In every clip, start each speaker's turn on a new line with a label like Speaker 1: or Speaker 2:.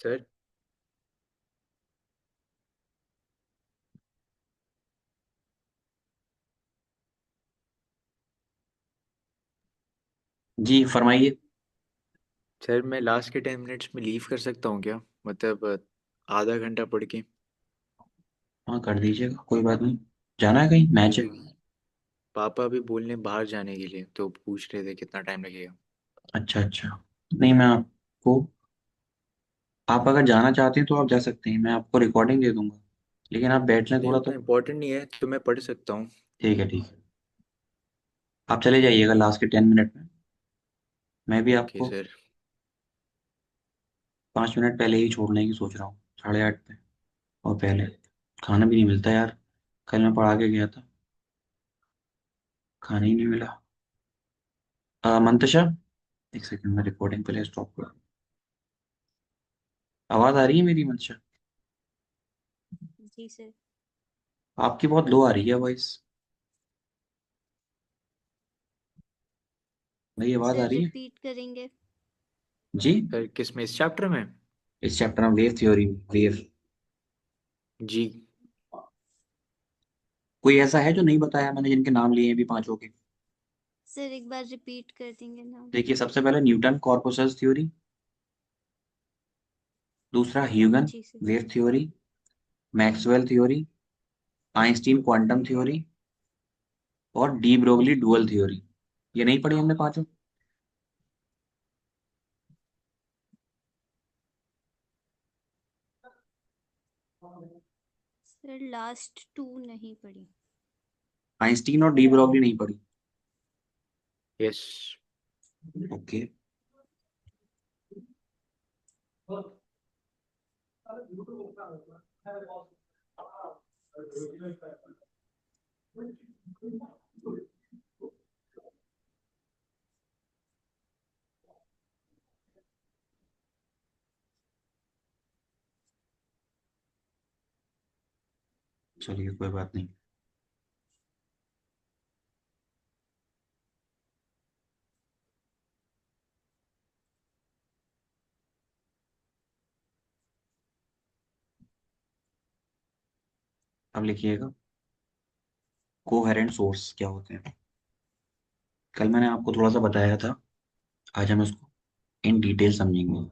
Speaker 1: Sir.
Speaker 2: जी फरमाइए।
Speaker 1: Sir मैं last के 10 मिनट्स में लीव कर सकता हूँ क्या? मतलब आधा घंटा पढ़ के।
Speaker 2: हाँ कर दीजिएगा, कोई बात नहीं। जाना है कहीं, मैच है?
Speaker 1: क्योंकि पापा भी बोलने बाहर जाने के लिए, तो पूछ रहे थे कितना टाइम लगेगा।
Speaker 2: अच्छा अच्छा। नहीं, मैं आपको, आप अगर जाना चाहते हैं तो आप जा सकते हैं, मैं आपको रिकॉर्डिंग दे दूंगा। लेकिन आप बैठ लें
Speaker 1: नहीं,
Speaker 2: थोड़ा
Speaker 1: उतना
Speaker 2: तो।
Speaker 1: इम्पोर्टेंट नहीं है तो मैं पढ़ सकता हूँ।
Speaker 2: ठीक है ठीक है। आप चले जाइएगा लास्ट के 10 मिनट में। मैं भी
Speaker 1: ओके
Speaker 2: आपको
Speaker 1: सर।
Speaker 2: 5 मिनट पहले ही छोड़ने की सोच रहा हूँ, 8:30 पे। और पहले खाना भी नहीं मिलता यार। कल मैं पढ़ा के गया था, खाना ही नहीं मिला। मंतशा, एक सेकंड में रिकॉर्डिंग पहले स्टॉप कर। आवाज आ रही है मेरी मंतशा?
Speaker 3: जी सर।
Speaker 2: आपकी बहुत लो आ रही है वॉइस। मेरी आवाज आ
Speaker 3: सर
Speaker 2: रही है?
Speaker 3: रिपीट करेंगे?
Speaker 2: जी।
Speaker 1: सर किस में, इस चैप्टर में?
Speaker 2: इस चैप्टर में वेव थ्योरी, वेव।
Speaker 1: जी।
Speaker 2: कोई ऐसा है जो नहीं बताया मैंने, जिनके नाम लिए हैं भी पांचों के?
Speaker 3: सर एक बार रिपीट कर देंगे नाम?
Speaker 2: देखिए, सबसे पहले न्यूटन कॉर्पसस थ्योरी, दूसरा ह्यूगन
Speaker 3: ji sir.
Speaker 2: Wave theory, Maxwell theory, Einstein quantum theory, और डी ब्रोगली डुअल थ्योरी। ये नहीं पढ़ी हमने पांचों?
Speaker 3: सर लास्ट टू नहीं पढ़ी।
Speaker 2: आइंस्टीन और डी ब्रोगली नहीं पढ़ी?
Speaker 1: यस।
Speaker 2: ओके। चलिए कोई बात नहीं। अब लिखिएगा, कोहेरेंट सोर्स क्या होते हैं। कल मैंने आपको थोड़ा सा बताया था, आज हम इसको इन डिटेल समझेंगे।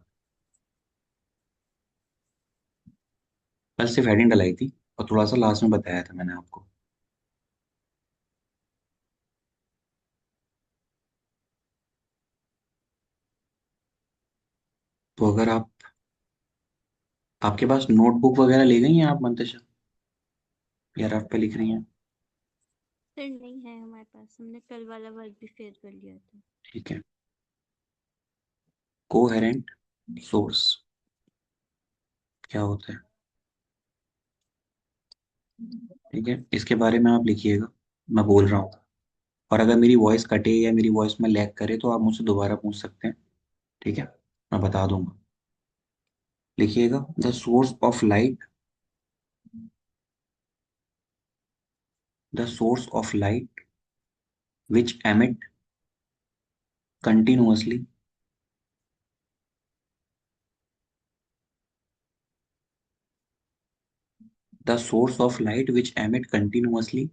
Speaker 2: कल सिर्फ हेडिंग डलाई थी, और थोड़ा सा लास्ट में बताया था मैंने आपको। तो अगर आप, आपके पास नोटबुक वगैरह ले गई हैं आप मंतशा, या रफ पे लिख रही हैं?
Speaker 3: सर नहीं है हमारे पास, हमने कल वाला वर्क भी फेयर कर लिया था।
Speaker 2: ठीक है। कोहेरेंट सोर्स क्या होता है, ठीक है, इसके बारे में आप लिखिएगा। मैं बोल रहा हूँ, और अगर मेरी वॉइस कटे या मेरी वॉइस में लैग करे तो आप मुझसे दोबारा पूछ सकते हैं। ठीक है, मैं बता दूंगा। लिखिएगा, the source of light, the source of light which emit continuously, the source of light which emit continuously,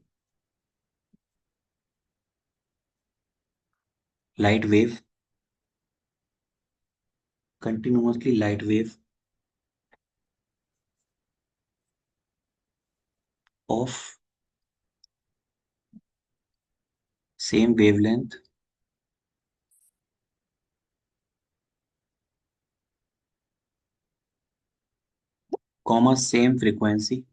Speaker 2: light wave, continuously light wave of same wavelength, comma same frequency,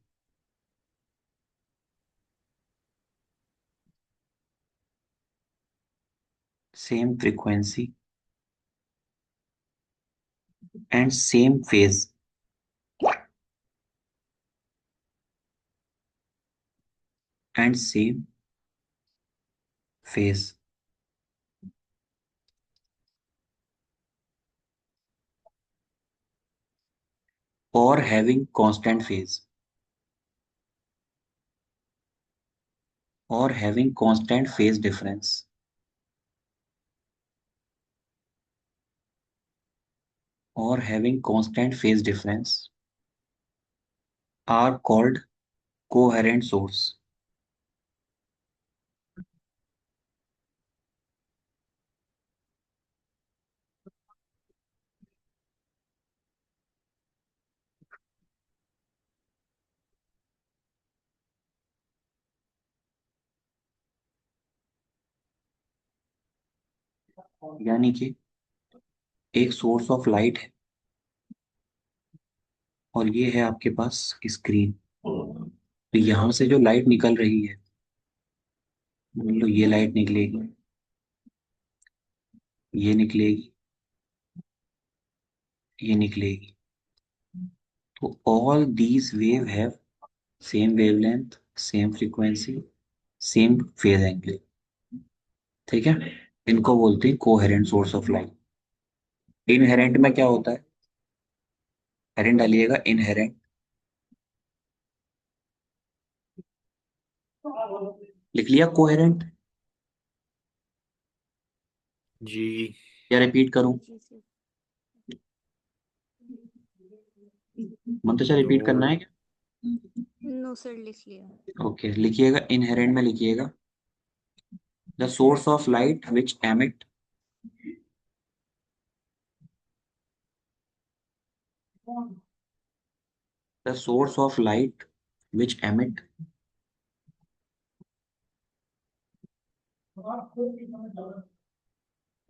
Speaker 2: same frequency and same phase, and same phase, or having constant phase, or having constant phase difference, or having constant phase difference are called coherent source. यानी कि एक source of light है और ये है आपके पास screen. तो यहां से जो लाइट निकल रही है, मान लो ये लाइट निकलेगी, ये निकलेगी, ये निकलेगी। तो all these wave have same wavelength, same frequency, same phase angle. ठीक है, इनको बोलते हैं coherent source of light. Inherent में क्या होता है? हेरेंट डालिएगा, इनहेरेंट। लिख लिया कोहेरेंट,
Speaker 1: जी।
Speaker 2: या रिपीट करूं?
Speaker 3: जी सर।
Speaker 2: मंतशा
Speaker 1: नो।
Speaker 2: रिपीट करना है क्या?
Speaker 3: नो सर, लिख लिया।
Speaker 2: ओके, लिखिएगा इनहेरेंट में लिखिएगा the source of light which emit the source of light which emit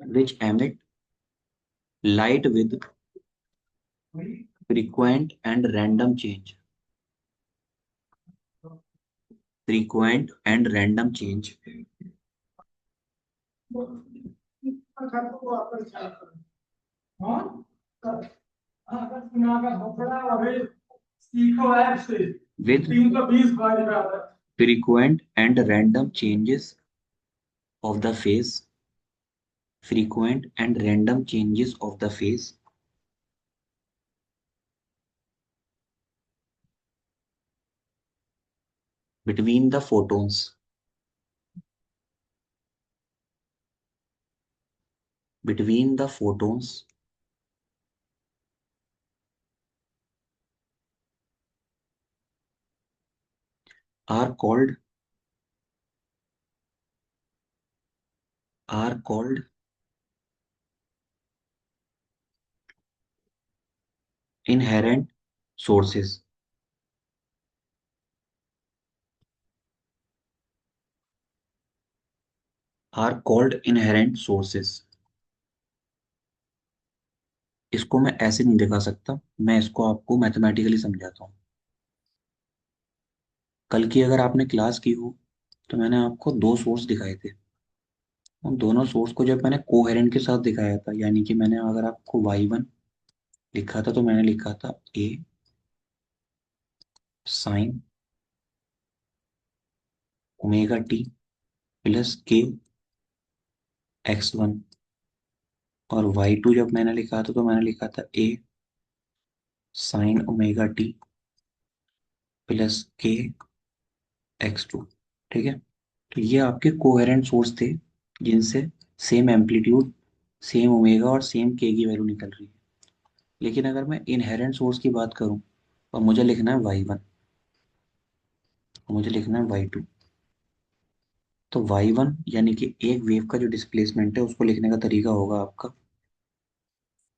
Speaker 2: which emit light with frequent and random change, frequent and random change with frequent and random changes of the phase, frequent and random changes of the phase between the photons, between the photons are called are called inherent sources, are called inherent sources। इसको मैं ऐसे नहीं दिखा सकता, मैं इसको आपको mathematically समझाता हूँ। कल की अगर आपने क्लास की हो तो मैंने आपको दो सोर्स दिखाए थे। उन दोनों सोर्स को जब मैंने कोहेरेंट के साथ दिखाया था, यानी कि मैंने अगर आपको y1 लिखा था तो मैंने लिखा था a sine omega T plus के x1, और y2 जब मैंने लिखा था तो मैंने लिखा था a sine omega T plus के x2। ठीक है, तो ये आपके कोहेरेंट सोर्स थे जिनसे सेम एम्पलीट्यूड, सेम ओमेगा और सेम के की वैल्यू निकल रही है। लेकिन अगर मैं इनहेरेंट सोर्स की बात करूं और मुझे लिखना है y1, मुझे लिखना है y2, तो y1 यानी कि एक वेव का जो डिस्प्लेसमेंट है उसको लिखने का तरीका होगा आपका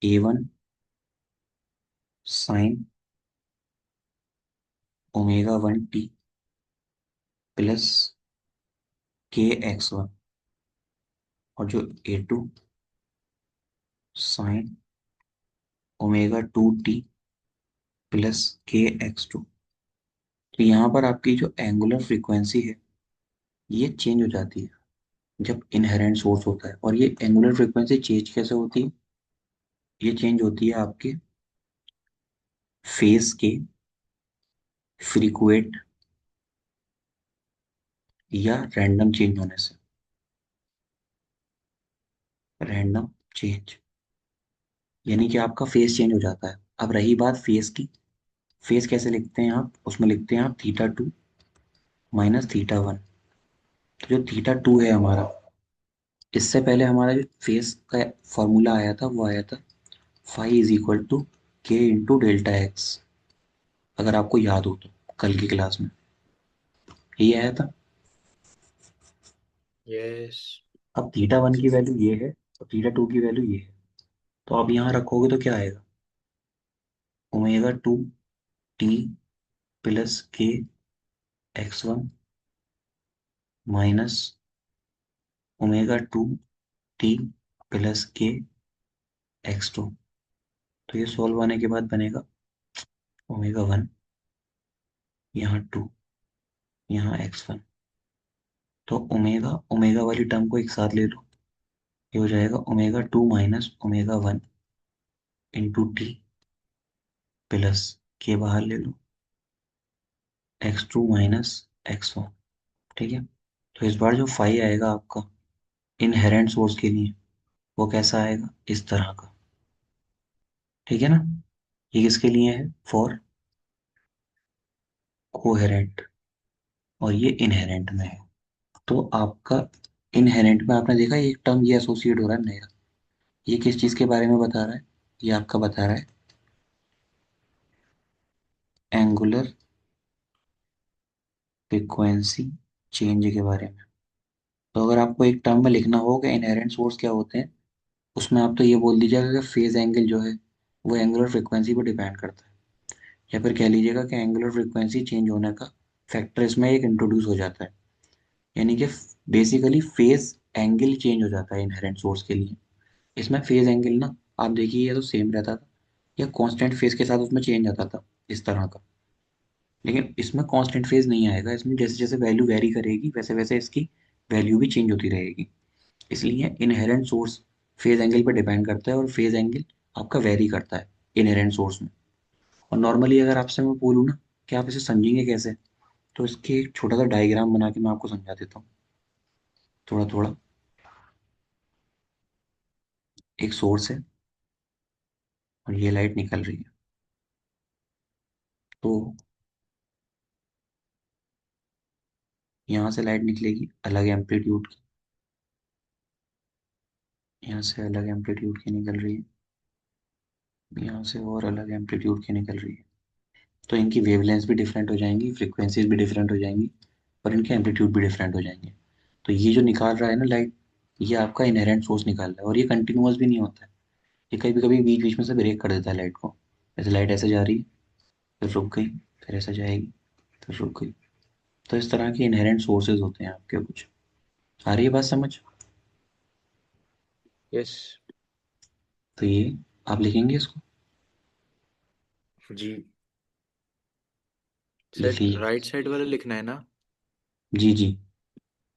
Speaker 2: a1 sine omega 1t plus के x1, और जो a2 sine omega 2t plus के x2। तो यहाँ पर आपकी जो एंगुलर फ्रीक्वेंसी है ये चेंज हो जाती है जब इनहेरेंट सोर्स होता है। और ये एंगुलर फ्रीक्वेंसी चेंज कैसे होती है? ये चेंज होती है आपके फेस के फ्रीक्वेंट या रैंडम चेंज होने से। रैंडम चेंज यानी कि आपका फेस चेंज हो जाता है। अब रही बात फेस की, फेस कैसे लिखते हैं आप? उसमें लिखते हैं आप θ2 माइनस θ1। तो जो θ2 है हमारा, इससे पहले हमारा जो फेस का फॉर्मूला आया था वो आया था फाई इज इक्वल टू के इंटू डेल्टा एक्स, अगर आपको याद हो तो कल की क्लास में ये आया था।
Speaker 1: यस।
Speaker 2: अब थीटा वन की वैल्यू ये है और थीटा टू की वैल्यू ये है, तो आप यहाँ रखोगे तो क्या आएगा, omega two t plus k x one minus omega two t plus k x two. तो ये सोल्व होने के बाद बनेगा ओमेगा वन, यहाँ टू, यहाँ एक्स वन। तो ओमेगा ओमेगा वाली टर्म को एक साथ ले लो, ये हो जाएगा omega two minus omega one into t plus k बाहर ले लो x two minus x one. ठीक है। तो इस बार जो फाई आएगा आपका इनहेरेंट सोर्स के लिए, वो कैसा आएगा, इस तरह का। ठीक है ना। ये किसके लिए है, फॉर कोहेरेंट, और ये इनहेरेंट में है। तो आपका इनहेरेंट में आपने देखा एक टर्म ये एसोसिएट हो रहा है नया, ये किस चीज के बारे में बता रहा है, ये आपका बता रहा है एंगुलर फ्रीक्वेंसी चेंज के बारे में। तो अगर आपको एक टर्म में लिखना हो कि इनहेरेंट सोर्स क्या होते हैं, उसमें आप तो ये बोल दीजिएगा कि फेज एंगल जो है वो एंगुलर फ्रीक्वेंसी पर डिपेंड करता है, या फिर कह लीजिएगा कि एंगुलर फ्रीक्वेंसी चेंज होने का फैक्टर इसमें एक इंट्रोड्यूस हो जाता है। यानी कि बेसिकली फेज एंगल चेंज हो जाता है इनहेरेंट सोर्स के लिए। इसमें फेज एंगल ना, आप देखिए ये तो सेम रहता था, या कांस्टेंट फेज के साथ उसमें चेंज आता था इस तरह का। लेकिन इसमें कांस्टेंट फेज नहीं आएगा, इसमें जैसे जैसे वैल्यू वेरी करेगी वैसे वैसे इसकी वैल्यू भी चेंज होती रहेगी। इसलिए इनहेरेंट सोर्स फेज एंगल पर डिपेंड करता है, और फेज एंगल आपका वेरी करता है इनहेरेंट सोर्स में। और नॉर्मली अगर आपसे मैं बोलूँ ना कि आप इसे समझेंगे कैसे, तो इसके एक छोटा सा डायग्राम बना के मैं आपको समझा देता हूँ थोड़ा थोड़ा। एक सोर्स है और ये लाइट निकल रही है, तो यहाँ से लाइट निकलेगी अलग एम्पलीट्यूड की, यहाँ से अलग एम्पलीट्यूड की निकल रही है, यहाँ से और अलग एम्पलीट्यूड की निकल रही है। तो इनकी वेवलेंथ भी डिफरेंट हो जाएंगी, फ्रीक्वेंसीज भी डिफरेंट हो जाएंगी, और इनके एम्पलीट्यूड भी डिफरेंट हो जाएंगे। तो ये जो निकाल रहा है ना लाइट, ये आपका इनहेरेंट सोर्स निकाल रहा है, और ये कंटिन्यूअस भी नहीं होता है, ये कभी कभी बीच बीच में से ब्रेक कर देता है लाइट को। जैसे लाइट ऐसे जा रही है, फिर रुक गई, फिर ऐसे जाएगी, फिर रुक गई। तो इस तरह के इनहेरेंट सोर्सेज होते हैं आपके कुछ। आ रही है बात समझ।
Speaker 1: यस।
Speaker 2: तो ये आप लिखेंगे इसको,
Speaker 1: जी
Speaker 2: लिख
Speaker 1: सर,
Speaker 2: लीजिए।
Speaker 1: राइट साइड वाला लिखना है ना?
Speaker 2: जी जी,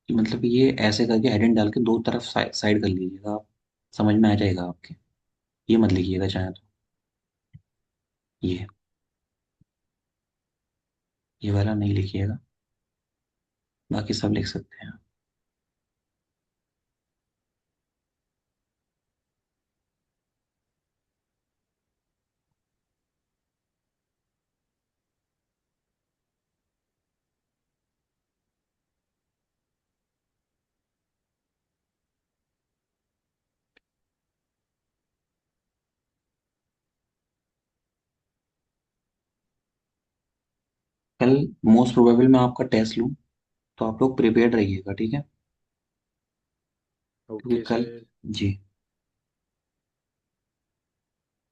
Speaker 2: मतलब ये ऐसे करके हेडिंग डाल के दो तरफ साइड कर लीजिएगा आप, समझ में आ जाएगा आपके। ये मत लिखिएगा चाहे तो, ये वाला नहीं लिखिएगा, बाकी सब लिख सकते हैं। कल मोस्ट प्रोबेबल मैं आपका टेस्ट लूँ, तो आप लोग प्रिपेयर्ड रहिएगा, ठीक है। क्योंकि
Speaker 1: ओके
Speaker 2: कल,
Speaker 1: सर।
Speaker 2: जी,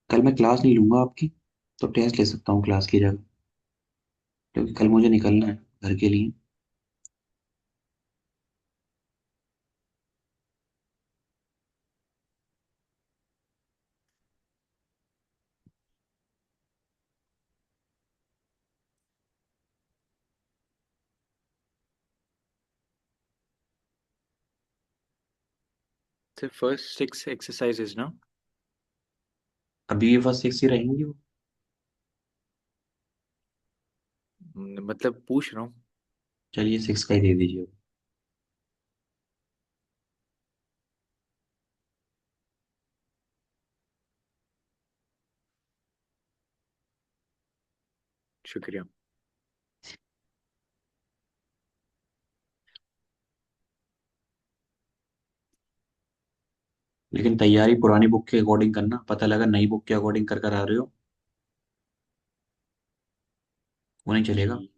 Speaker 2: कल मैं क्लास नहीं लूंगा आपकी, तो टेस्ट ले सकता हूँ क्लास की जगह, क्योंकि कल मुझे निकलना है घर के लिए।
Speaker 1: सर फर्स्ट 6 एक्सरसाइजेज ना?
Speaker 2: अभी ये फर्स्ट सिक्स ही रहेंगी वो।
Speaker 1: मतलब पूछ रहा हूँ।
Speaker 2: चलिए सिक्स का ही दे दीजिए।
Speaker 1: शुक्रिया।
Speaker 2: लेकिन तैयारी पुरानी बुक के अकॉर्डिंग करना, पता लगा नई बुक के अकॉर्डिंग कर कर आ रहे हो, वो नहीं चलेगा।
Speaker 1: जी।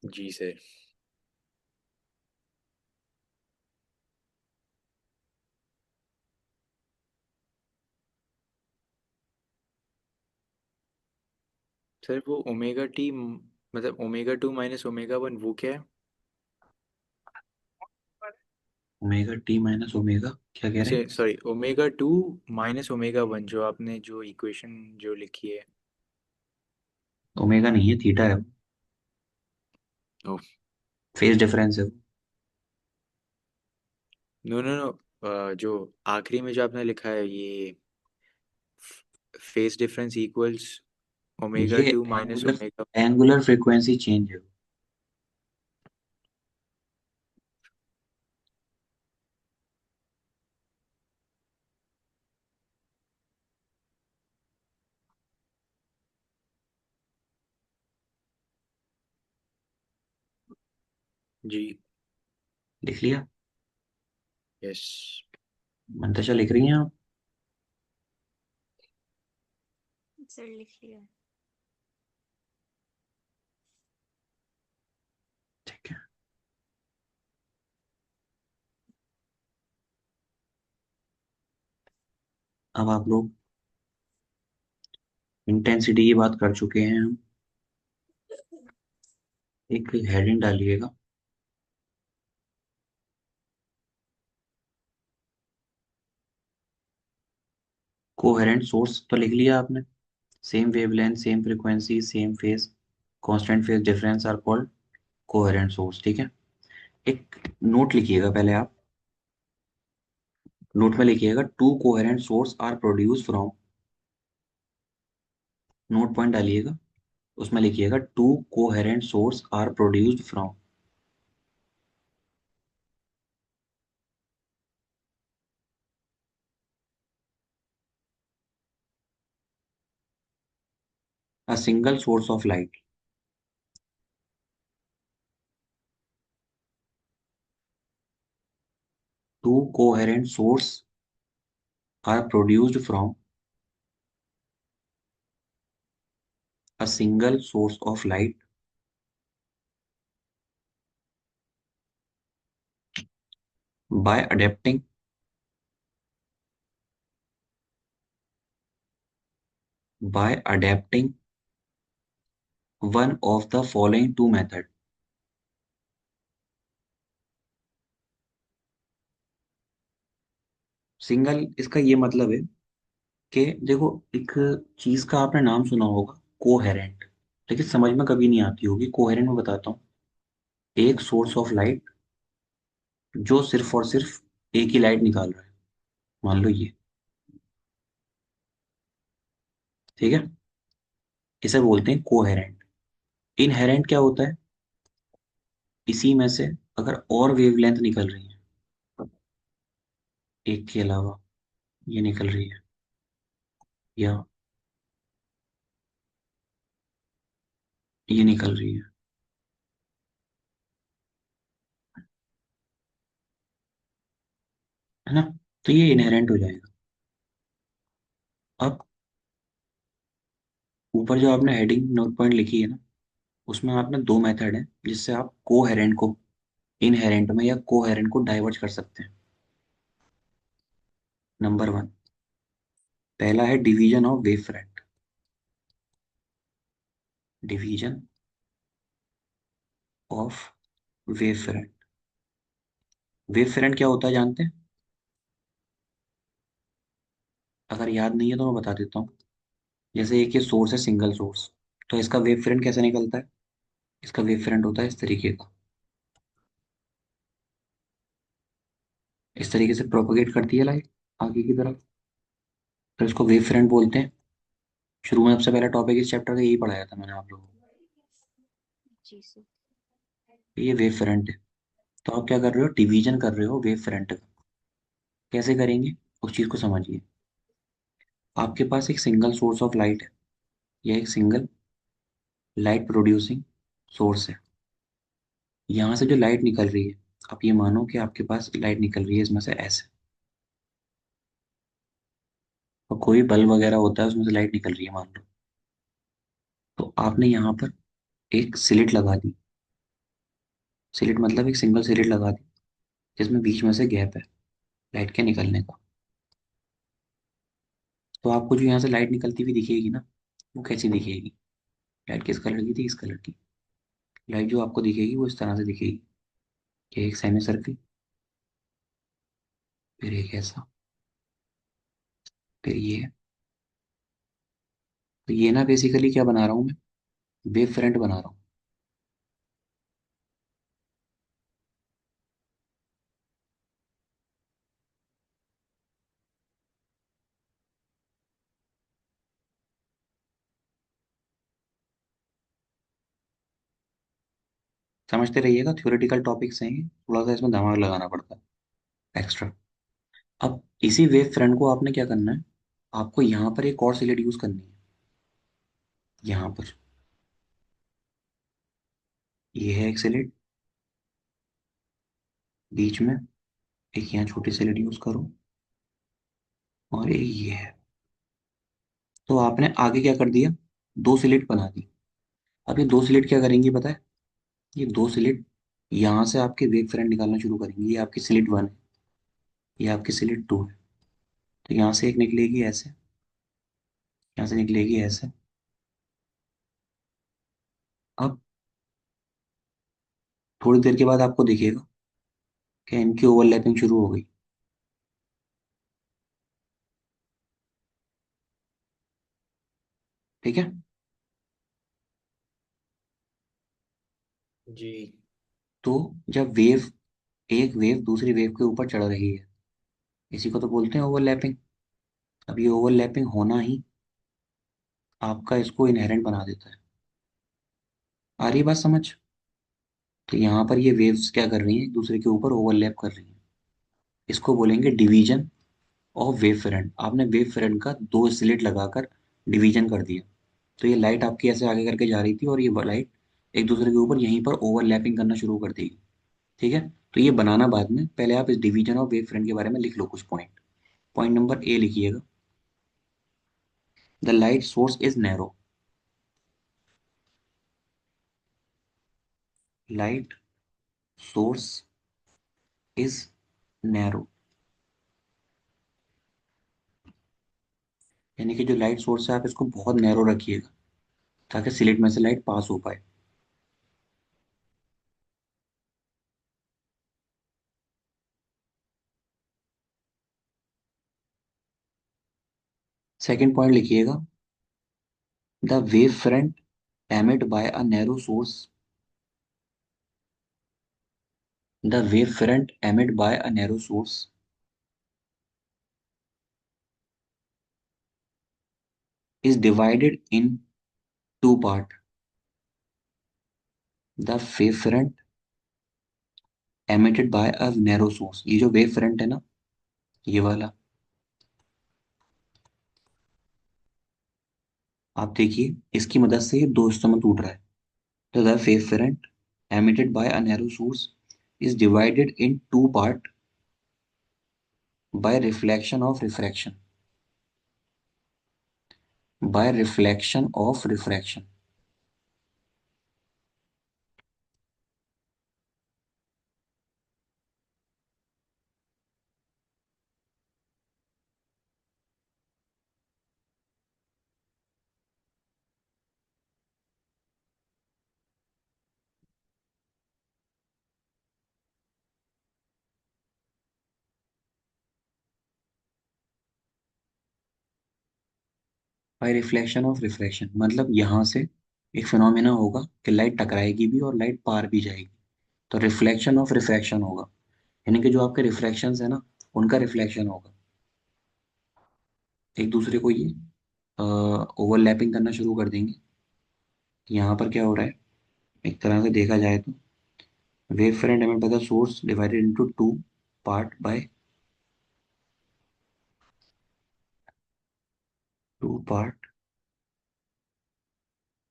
Speaker 1: जी सर। सर वो ओमेगा टी मतलब omega two minus omega one वो क्या है?
Speaker 2: ओमेगा टी माइनस ओमेगा, क्या कह रहे हैं?
Speaker 1: अच्छा sorry, omega two minus omega one, जो आपने जो इक्वेशन जो लिखी है।
Speaker 2: ओमेगा नहीं है, थीटा है।
Speaker 1: ओ।
Speaker 2: फेज डिफरेंस है वो।
Speaker 1: नो नो नो, जो आखिरी में जो आपने लिखा है ये फेस डिफरेंस इक्वल्स ओमेगा
Speaker 2: ये
Speaker 1: two minus
Speaker 2: angular
Speaker 1: omega.
Speaker 2: Angular frequency change है।
Speaker 1: जी।
Speaker 2: लिख लिया?
Speaker 1: यस।
Speaker 2: मंतशा लिख रही हैं आप?
Speaker 3: सर लिख लिया।
Speaker 2: ठीक है। अब आप लोग इंटेंसिटी की बात कर चुके हैं हम। एक हेडिंग डालिएगा। कोहेरेंट सोर्स तो लिख लिया आपने। Same wavelength, same frequency, same phase, constant phase difference are called coherent source. ठीक है। एक नोट लिखिएगा पहले आप। नोट में लिखिएगा two coherent source are produce from. Note point डालिएगा, उसमें लिखिएगा two coherent source are produced from a single source of light. Two coherent source are produced from a single source of light by adapting by adapting one of the following two method। Single, इसका ये मतलब है कि देखो, एक चीज का आपने नाम सुना होगा कोहेरेंट, लेकिन समझ में कभी नहीं आती होगी। कोहेरेंट में बताता हूँ, एक सोर्स ऑफ लाइट जो सिर्फ और सिर्फ एक ही लाइट निकाल रहा है, मान लो ये। ठीक है, इसे बोलते हैं कोहेरेंट। इनहेरेंट क्या होता है? इसी में से अगर और वेवलेंथ निकल रही है, एक के अलावा ये निकल रही है, या ये निकल रही है ना, तो ये इनहेरेंट हो जाएगा। अब ऊपर जो आपने हेडिंग नोट पॉइंट लिखी है ना, उसमें आपने दो मेथड है जिससे आप कोहेरेंट को इनहेरेंट में या कोहेरेंट को डाइवर्ट कर सकते हैं। नंबर वन, पहला है division of wave front. Division of wave front. Wave front क्या होता है जानते हैं? अगर याद नहीं है तो मैं बता देता हूँ। जैसे एक ये सोर्स है, सिंगल सोर्स, तो इसका वेव फ्रंट कैसे निकलता है? इसका वेव फ्रंट होता है इस तरीके का, इस तरीके से प्रोपोगेट करती है लाइट आगे की तरफ, तो इसको वेव फ्रंट बोलते हैं। शुरू में सबसे पहला टॉपिक इस चैप्टर का यही पढ़ाया था मैंने आप लोगों को।
Speaker 3: जी सर।
Speaker 2: ये वेव फ्रंट है। तो आप क्या कर रहे हो? डिवीजन कर रहे हो वेव फ्रंट का। कैसे करेंगे उस चीज को समझिए। आपके पास एक सिंगल सोर्स ऑफ लाइट है, या एक सिंगल लाइट प्रोड्यूसिंग सोर्स है। यहाँ से जो लाइट निकल रही है, आप ये मानो कि आपके पास लाइट निकल रही है इसमें से ऐसे, और कोई बल्ब वगैरह होता है उसमें से लाइट निकल रही है मान लो। तो आपने यहाँ पर एक स्लिट लगा दी। स्लिट मतलब एक सिंगल स्लिट लगा दी जिसमें बीच में से गैप है लाइट के निकलने का। तो आपको जो यहाँ से लाइट निकलती हुई दिखेगी ना, वो कैसी दिखेगी? लाइट किस कलर की थी? इस कलर की। लाइट जो आपको दिखेगी वो इस तरह से दिखेगी कि एक सेमी सर्कल, फिर एक ऐसा, फिर ये। तो ये ना बेसिकली क्या बना रहा हूँ मैं? वेव फ्रंट बना रहा हूँ। समझते रहिएगा, थ्योरेटिकल टॉपिक्स हैं ये, थोड़ा सा इसमें दिमाग लगाना पड़ता है एक्स्ट्रा। अब इसी वेव फ्रंट को आपने क्या करना है, आपको यहाँ पर एक और स्लिट यूज करनी है। यहाँ पर ये है एक स्लिट, बीच में एक यहाँ छोटी स्लिट यूज करो, और एक ये है। तो आपने आगे क्या कर दिया, दो स्लिट बना दी। अब ये दो स्लिट क्या करेंगी पता है? ये दो स्लिट यहाँ से आपके वेव फ्रंट निकालना शुरू करेंगी। ये आपकी स्लिट वन है, ये आपकी स्लिट टू है। तो यहाँ से एक निकलेगी ऐसे, यहाँ से निकलेगी ऐसे। अब थोड़ी देर के बाद आपको दिखेगा कि इनकी ओवरलैपिंग शुरू हो गई। ठीक है।
Speaker 1: जी।
Speaker 2: तो जब वेव, एक वेव दूसरी वेव के ऊपर चढ़ रही है, इसी को तो बोलते हैं ओवरलैपिंग। अब ये ओवरलैपिंग होना ही आपका इसको इनहेरेंट बना देता है। आ रही है बात समझ? तो यहाँ पर ये वेव्स क्या कर रही हैं, एक दूसरे के ऊपर ओवरलैप कर रही हैं। इसको बोलेंगे डिवीजन ऑफ वेव फ्रंट। आपने वेव फ्रंट का दो स्लिट लगाकर डिवीजन कर दिया। तो ये लाइट आपकी ऐसे आगे करके जा रही थी, और ये लाइट एक दूसरे के ऊपर यहीं पर ओवरलैपिंग करना शुरू कर देगी। ठीक है। तो ये बनाना बाद में, पहले आप इस डिवीजन ऑफ वेव फ्रंट के बारे में लिख लो कुछ पॉइंट। पॉइंट नंबर ए लिखिएगा, the light source is narrow. Light source is narrow, यानी कि जो लाइट सोर्स है आप इसको बहुत नैरो रखिएगा ताकि स्लिट में से लाइट पास हो पाए। सेकंड पॉइंट लिखिएगा, the wave front emit by a narrow source, the wave front emit by a narrow source is divided in two part. The wave front emitted by a narrow source, ये जो wave front है ना, ये वाला, आप देखिए इसकी मदद से ये दो हिस्सों में टूट रहा है। तो the wave front emitted by a narrow source is divided in two part by reflection of refraction, by reflection of refraction। Bye reflection of refraction मतलब यहाँ से एक फिनोमेना होगा कि लाइट टकराएगी भी और लाइट पार भी जाएगी। तो रिफ्लेक्शन ऑफ रिफ्रैक्शन होगा, यानी कि जो आपके रिफ्रैक्शंस है ना, उनका रिफ्लेक्शन होगा। एक दूसरे को ये ओवरलैपिंग करना शुरू कर देंगे। यहाँ पर क्या हो रहा है, एक तरह से देखा जाए तो wave front emit by the source divided into two part by two part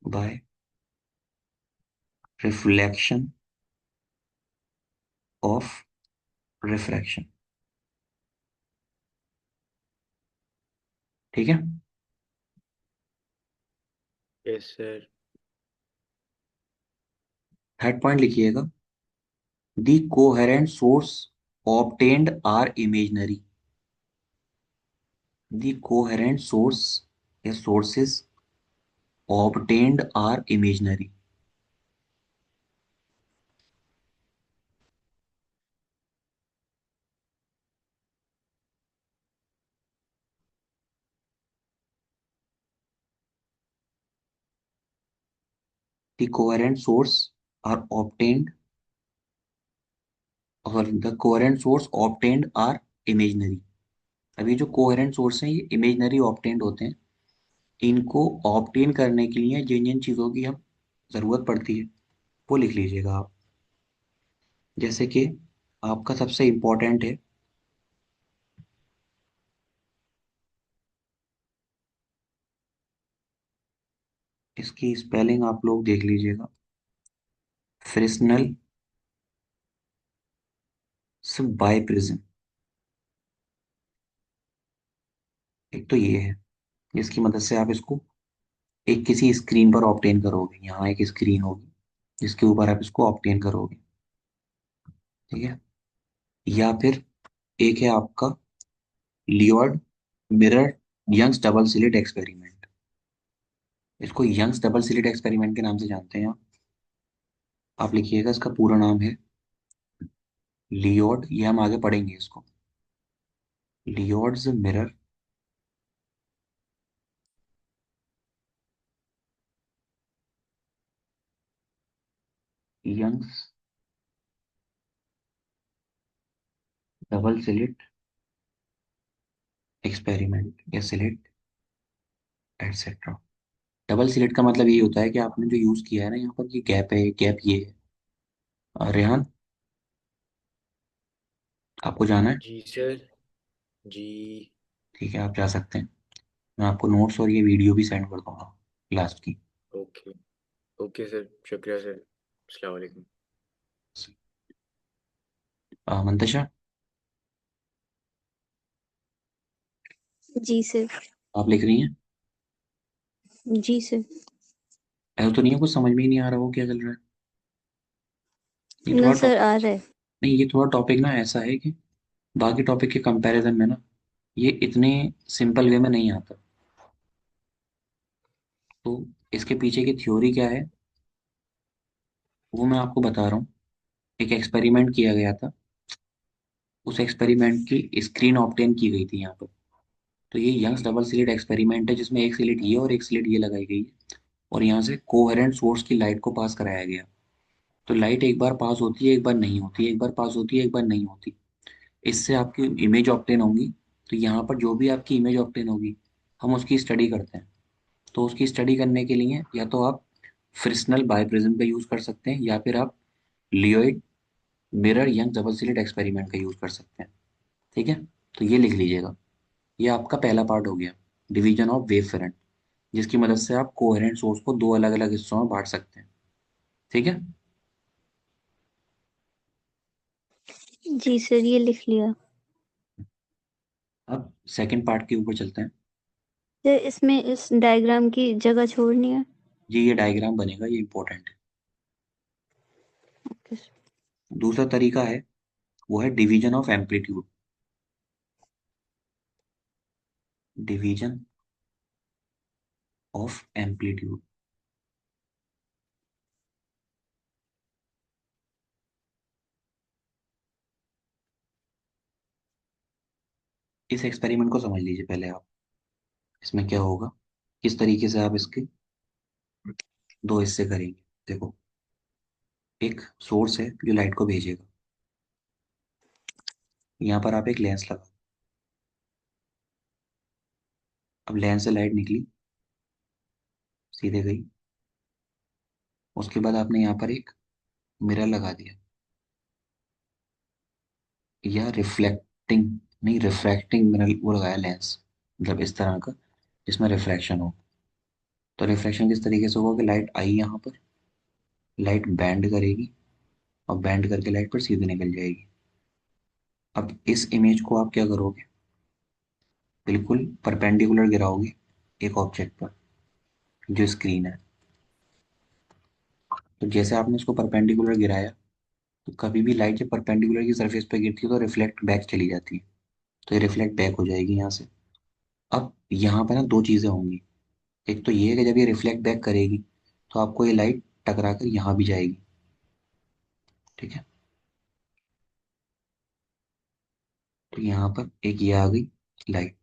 Speaker 2: by reflection of refraction. ठीक है।
Speaker 1: Yes sir.
Speaker 2: थर्ड पॉइंट लिखिएगा, the coherent source obtained are imaginary. The coherent source या sources obtained are imaginary. The coherent source are obtained, और the coherent source obtained are imaginary. अभी जो coherent source हैं ये imaginary obtained होते हैं। इनको ऑब्टेन करने के लिए जिन जिन चीज़ों की हम ज़रूरत पड़ती है वो लिख लीजिएगा आप। जैसे कि आपका सबसे इम्पोर्टेंट है, इसकी स्पेलिंग आप लोग देख लीजिएगा, फ्रिस्नल बाइप्रिज्म। एक तो ये है जिसकी मदद से आप इसको एक किसी स्क्रीन पर ऑब्टेन करोगे। यहाँ एक स्क्रीन होगी जिसके ऊपर आप इसको ऑब्टेन करोगे। ठीक है। या फिर एक है आपका Lloyd's mirror Young's double slit experiment. इसको यंग्स डबल स्लिट एक्सपेरिमेंट के नाम से जानते हैं आप लिखिएगा, इसका पूरा नाम है लियोर्ड, ये हम आगे पढ़ेंगे इसको। Lloyd's mirror Young's double slit experiment या स्लिट एटसेट्रा। डबल स्लिट का मतलब ये होता है कि आपने जो यूज किया है ना यहाँ पर, ये गैप है, गैप ये है। रेहान, आपको जाना है?
Speaker 1: जी सर। जी।
Speaker 2: ठीक है, आप जा सकते हैं। मैं आपको नोट्स और ये वीडियो भी सेंड कर दूंगा लास्ट की।
Speaker 1: ओके। ओके सर, शुक्रिया सर। अस्सलाम वालेकुम।
Speaker 2: मंतशा,
Speaker 3: जी सर।
Speaker 2: आप लिख रही हैं?
Speaker 3: जी सर।
Speaker 2: ऐसा तो नहीं है कुछ समझ में ही नहीं आ रहा हो क्या चल रहा है? ये
Speaker 3: ना
Speaker 2: थोड़ा
Speaker 3: सर,
Speaker 2: टॉपिक,
Speaker 3: आ रहा है।
Speaker 2: नहीं ये थोड़ा टॉपिक ना ऐसा है कि बाकी टॉपिक के कंपैरिजन में ना ये इतने सिंपल वे में नहीं आता। तो इसके पीछे की थ्योरी क्या है वो मैं आपको बता रहा हूँ। एक एक्सपेरिमेंट किया गया था, उस एक्सपेरिमेंट की स्क्रीन ऑब्टेन की गई थी यहाँ पर। तो ये यंग्स डबल स्लिट एक्सपेरिमेंट है जिसमें एक स्लिट ये और एक स्लिट ये लगाई गई है, और यहाँ से कोहेरेंट सोर्स की लाइट को पास कराया गया। तो लाइट एक बार पास होती है, एक बार नहीं होती, एक बार पास होती है, एक बार नहीं होती। इससे आपकी इमेज ऑब्टेन होगी। तो यहाँ पर जो भी आपकी इमेज ऑब्टेन होगी हम उसकी स्टडी करते हैं। तो उसकी स्टडी करने के लिए या तो आप फ्रिस्नल बाइप्रिज्म का यूज़ कर सकते हैं, या फिर आप Lloyd mirror Young double slit experiment का यूज़ कर सकते हैं। ठीक है। तो ये लिख लीजिएगा, ये आपका पहला पार्ट हो गया, डिवीजन ऑफ वेव फ्रंट, जिसकी मदद से आप कोहेरेंट सोर्स को दो अलग अलग हिस्सों में बांट सकते हैं। ठीक है।
Speaker 3: जी सर, ये लिख लिया।
Speaker 2: अब सेकंड पार्ट के ऊपर चलते हैं।
Speaker 3: सर, इसमें इस डायग्राम की जगह छोड़नी है।
Speaker 2: जी ये डायग्राम बनेगा, ये इंपॉर्टेंट है।
Speaker 3: Okay sir.
Speaker 2: दूसरा तरीका है वो है division of amplitude. Division of amplitude. इस एक्सपेरिमेंट को समझ लीजिए पहले आप। इसमें क्या होगा, किस तरीके से आप इसके दो हिस्से करेंगे। देखो, एक सोर्स है जो लाइट को भेजेगा। यहाँ पर आप एक लेंस लगा, अब लेंस से लाइट निकली, सीधे गई। उसके बाद आपने यहाँ पर एक मिरर लगा दिया, या रिफ्लेक्टिंग, नहीं रिफ्रैक्टिंग मिरर वो लगाया लेंस, मतलब इस तरह का जिसमें रिफ्रैक्शन हो। तो रिफ्रैक्शन किस तरीके से होगा कि लाइट आई यहाँ पर, लाइट बैंड करेगी, और बैंड करके लाइट पर सीधे निकल जाएगी। अब इस इमेज को आप क्या करोगे, बिल्कुल परपेंडिकुलर गिराओगे एक ऑब्जेक्ट पर जो स्क्रीन है। तो जैसे आपने इसको परपेंडिकुलर गिराया, तो कभी भी लाइट जब परपेंडिकुलर की सरफेस पे गिरती है तो रिफ्लेक्ट बैक चली जाती है। तो ये रिफ्लेक्ट बैक हो जाएगी यहाँ से। अब यहाँ पे ना दो चीज़ें होंगी। एक तो ये है कि जब ये रिफ्लेक्ट बैक करेगी तो आपको ये लाइट टकरा कर यहाँ भी जाएगी। ठीक है, तो यहाँ पर एक ये आ गई लाइट।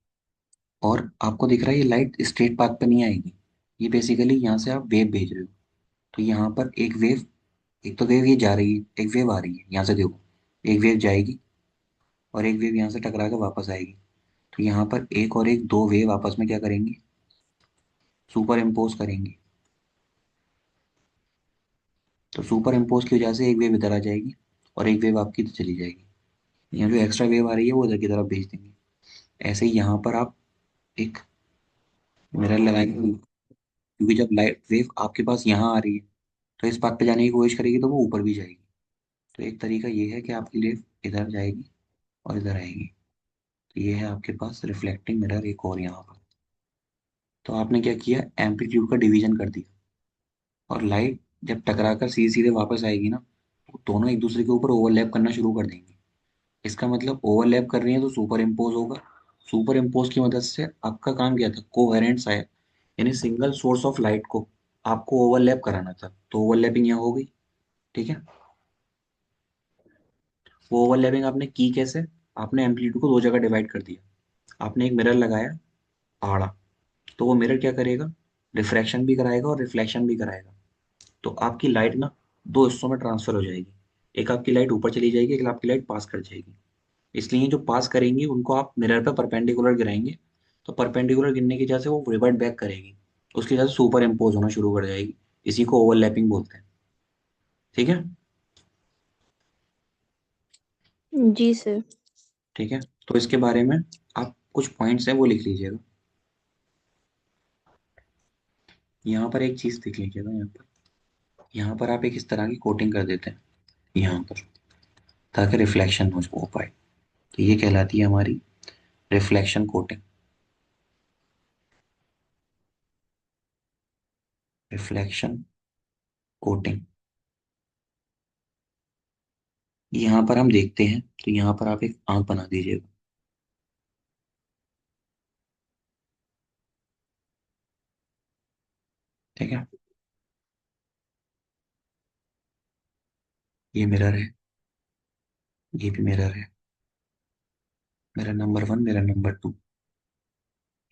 Speaker 2: और आपको दिख रहा है ये लाइट स्ट्रेट पाथ पे नहीं आएगी, ये बेसिकली यहाँ से आप वेव भेज रहे हो। तो यहाँ पर एक वेव, एक तो वेव ये जा रही है, एक वेव आ रही है, यहाँ से देखो। एक वेव जाएगी और एक वेव यहाँ से टकरा के वापस आएगी। तो यहाँ पर एक और एक दो वेव आपस में क्या करेंगी, सुपर इम्पोज करेंगी। तो सुपर इम्पोज की वजह से एक वेव इधर आ जाएगी और एक वेव आपकी इधर चली जाएगी। यहाँ जो एक्स्ट्रा वेव आ रही है वो इधर की तरफ भेज देंगे। ऐसे ही यहाँ पर आप एक मिरर लगाएंगे, क्योंकि जब लाइट वेव आपके पास यहाँ आ रही है तो इस बात पे जाने की कोशिश करेगी तो वो ऊपर भी जाएगी। तो एक तरीका ये है कि आपकी वेव इधर जाएगी और इधर आएगी। तो ये है आपके पास रिफ्लेक्टिंग मिरर एक और यहाँ पर। तो आपने क्या किया, एम्पलीट्यूड का डिवीजन कर दिया। और लाइट जब टकरा कर सीधे सीधे वापस आएगी ना, तो दोनों एक दूसरे के ऊपर ओवरलैप करना शुरू कर देंगे। इसका मतलब ओवरलैप कर रही है तो सुपर इम्पोज होगा। सुपर इम्पोज की मदद से आपका काम क्या था, कोहेरेंट सा है, यानी सिंगल सोर्स ऑफ लाइट को आपको ओवरलैप कराना था, तो ओवरलैपिंग यहाँ हो गई। ठीक है, वो ओवरलैपिंग आपने की कैसे, आपने एम्पलीट्यूड को दो जगह डिवाइड कर दिया। आपने एक मिरर लगाया आड़ा, तो वो मिरर क्या करेगा, रिफ्रैक्शन भी कराएगा और रिफ्लेक्शन भी कराएगा। तो आपकी लाइट ना दो हिस्सों में ट्रांसफर हो जाएगी। एक आपकी लाइट ऊपर चली जाएगी, एक आपकी लाइट पास कर जाएगी। इसलिए जो पास करेंगी उनको आप मिरर पे परपेंडिकुलर गिराएंगे, तो परपेंडिकुलर गिरने की वजह से वो रिवर्ट बैक करेगी, उसकी वजह से सुपर इम्पोज होना शुरू कर जाएगी। इसी को ओवरलैपिंग बोलते हैं। ठीक है।
Speaker 3: जी सर।
Speaker 2: ठीक है, तो इसके बारे में आप कुछ पॉइंट्स हैं वो लिख लीजिएगा। यहाँ पर एक चीज लिख लीजिएगा, यहाँ पर आप एक इस तरह की कोटिंग कर देते हैं यहाँ पर, ताकि रिफ्लेक्शन हो पाए। तो ये कहलाती है हमारी रिफ्लेक्शन कोटिंग। रिफ्लेक्शन कोटिंग यहाँ पर हम देखते हैं, तो यहाँ पर आप एक आंख बना दीजिएगा। ठीक है, ये मिरर है, ये भी मिरर है। Mirror number 1, mirror number 2।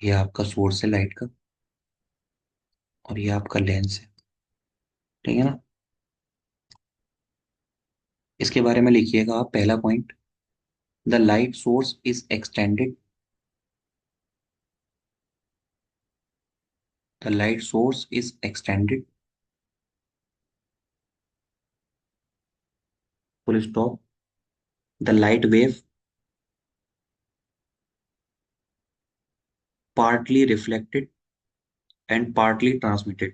Speaker 2: ये आपका सोर्स है लाइट का और ये आपका लेंस है। ठीक है ना। इसके बारे में लिखिएगा आप पहला point, the light source is extended. The light source is extended, full stop. The light wave partly reflected and partly transmitted.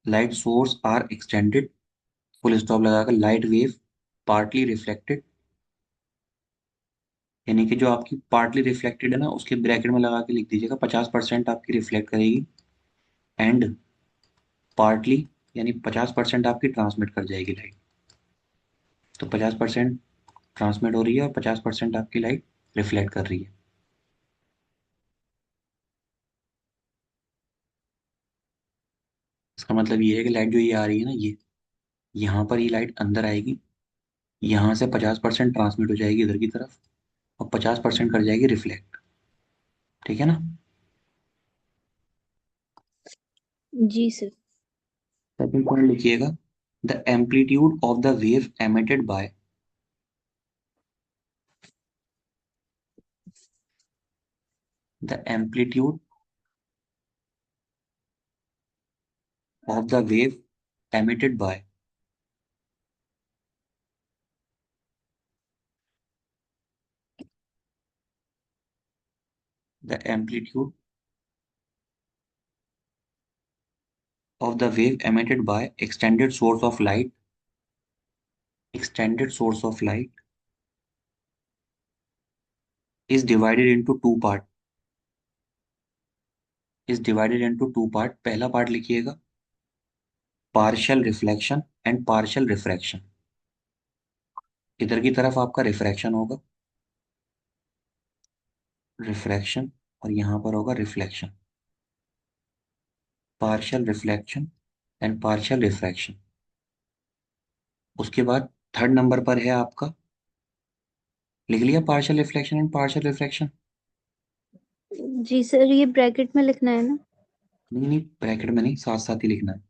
Speaker 2: Light source are extended, full stop लगाकर लाइट वेव पार्टली रिफ्लेक्टेड, यानी कि जो आपकी partly reflected है ना उसके bracket में लगा के लिख दीजिएगा 50% आपकी रिफ्लेक्ट करेगी, एंड पार्टली यानी 50% आपकी ट्रांसमिट कर जाएगी लाइट। तो 50% ट्रांसमिट हो रही है और 50% आपकी लाइट रिफ्लेक्ट कर रही है। इसका मतलब ये है कि लाइट जो ये आ रही है ना, ये यहाँ पर ये लाइट अंदर आएगी, यहाँ से 50% ट्रांसमिट हो जाएगी इधर की तरफ और 50% कर जाएगी रिफ्लेक्ट। ठीक है ना।
Speaker 3: जी सर।
Speaker 2: सेकंड पॉइंट लिखिएगा, the amplitude of the wave emitted by, the amplitude of the wave emitted by, the amplitude of the wave emitted by extended source of light is divided into two part. पहला part लिखिएगा partial reflection and partial refraction. इधर की तरफ आपका refraction होगा, refraction, और यहाँ पर होगा reflection. Partial reflection and partial refraction. उसके बाद थर्ड नंबर पर है आपका, लिख लिया partial reflection and partial refraction?
Speaker 3: जी सर, ये ब्रैकेट में लिखना है ना?
Speaker 2: नहीं नहीं, ब्रैकेट में नहीं, साथ साथ ही लिखना है।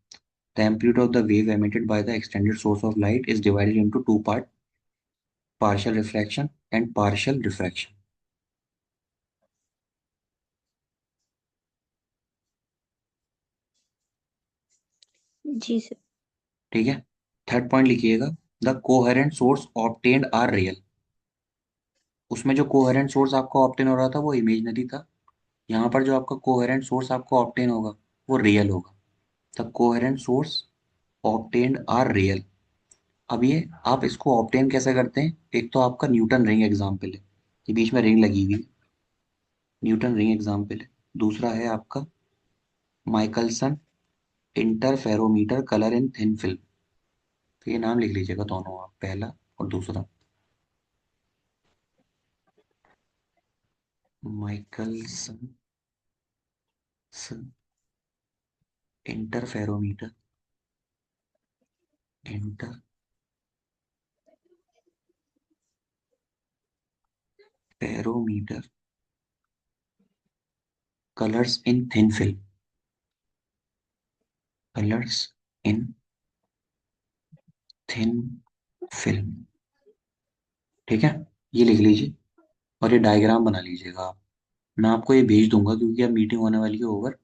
Speaker 2: The amplitude of the wave emitted by the extended source of light is divided into two parts, partial reflection and partial refraction.
Speaker 3: जी सर।
Speaker 2: ठीक है। थर्ड पॉइंट लिखिएगा, the coherent source obtained are real. उसमें जो coherent source आपको obtain हो रहा था वो इमेजिनरी था, यहाँ पर जो आपका कोहेरेंट सोर्स आपको ऑब्टेन होगा वो रियल होगा। The coherent source obtained are real. अब ये आप इसको ऑब्टेन कैसे करते हैं? एक तो आपका न्यूटन रिंग एग्जाम्पल है, ये बीच में रिंग लगी हुई है, न्यूटन रिंग एग्जाम्पल है। दूसरा है आपका माइकलसन इंटरफेरोमीटर कलर इन थिन फिल्म। तो ये नाम लिख लीजिएगा दोनों आप, पहला और दूसरा। माइकलसन इंटरफेरोमीटर इंटरफेरोमीटर कलर्स इन थिन फिल्म, कलर्स इन थिन फिल्म। ठीक है, ये लिख लीजिए और ये डायग्राम बना लीजिएगा आप। मैं आपको ये भेज दूंगा क्योंकि अब मीटिंग होने वाली है ओवर,